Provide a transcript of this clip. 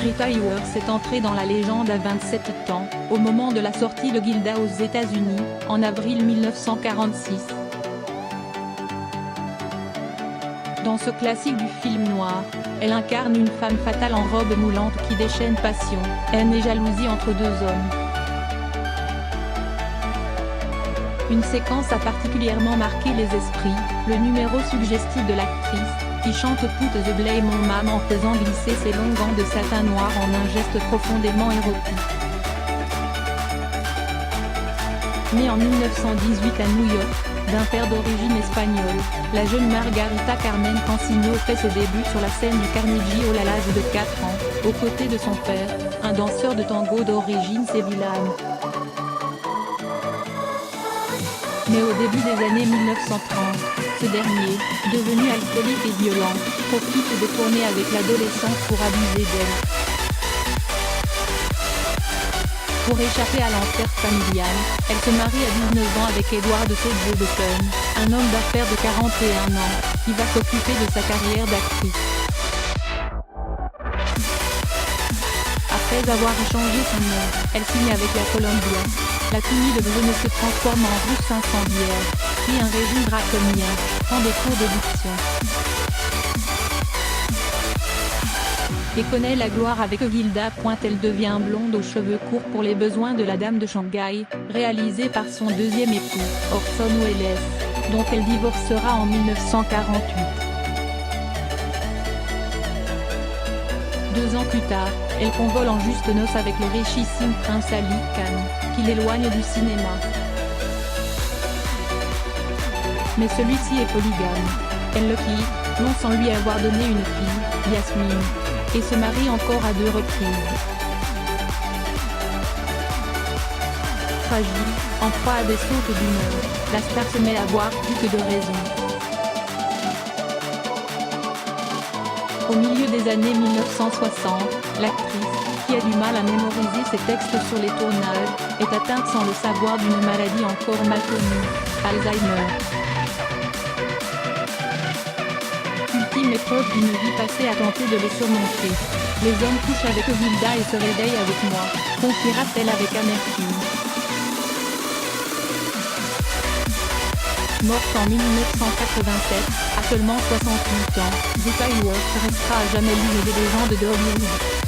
Rita Hayworth est entrée dans la légende à 27 ans, au moment de la sortie de Gilda aux États-Unis, en avril 1946. Dans ce classique du film noir, elle incarne une femme fatale en robe moulante qui déchaîne passion, haine et jalousie entre deux hommes. Une séquence a particulièrement marqué les esprits, le numéro suggestif de l'actrice, qui chante Put the blame on Mom en faisant glisser ses longs gants de satin noir en un geste profondément érotique. Née en 1918 à New York, d'un père d'origine espagnole, la jeune Margarita Carmen Cancino fait ses débuts sur la scène du Carnegie Hall à l'âge de 4 ans, aux côtés de son père, un danseur de tango d'origine sévillane. Mais au début des années 1930, ce dernier, devenu alcoolique et violent, profite de tourner avec l'adolescente pour abuser d'elle. Pour échapper à l'enfer familial, elle se marie à 19 ans avec Edward Sojourner, un homme d'affaires de 41 ans, qui va s'occuper de sa carrière d'actrice. Après avoir échangé son nom, elle signe avec la Columbia. La timide Brune se transforme en rousse incendiaire, puis un régime draconien, prend des cours de diction. Et connaît la gloire avec Gilda. Elle devient blonde aux cheveux courts pour les besoins de la Dame de Shanghai, réalisée par son deuxième époux, Orson Welles, dont elle divorcera en 1948. 2 ans plus tard, elle convole en juste noces avec le richissime prince Ali Khan, qui l'éloigne du cinéma. Mais celui-ci est polygame. Elle le quitte, non sans lui avoir donné une fille, Yasmine, et se marie encore à 2 reprises. Fragile, en proie à des sautes d'humeur, la star se met à boire plus que de raison. Au milieu des années 1960, l'actrice, qui a du mal à mémoriser ses textes sur les tournages, est atteinte sans le savoir d'une maladie encore mal connue, Alzheimer. Ultime épreuve d'une vie passée à tenter de les surmonter. Les hommes couchent avec Gilda et se réveillent avec moi, confiera-t-elle avec amertume. Morte en 1987, à seulement 68 ans, Rita Hayworth restera à jamais l'une des légendes de Hollywood.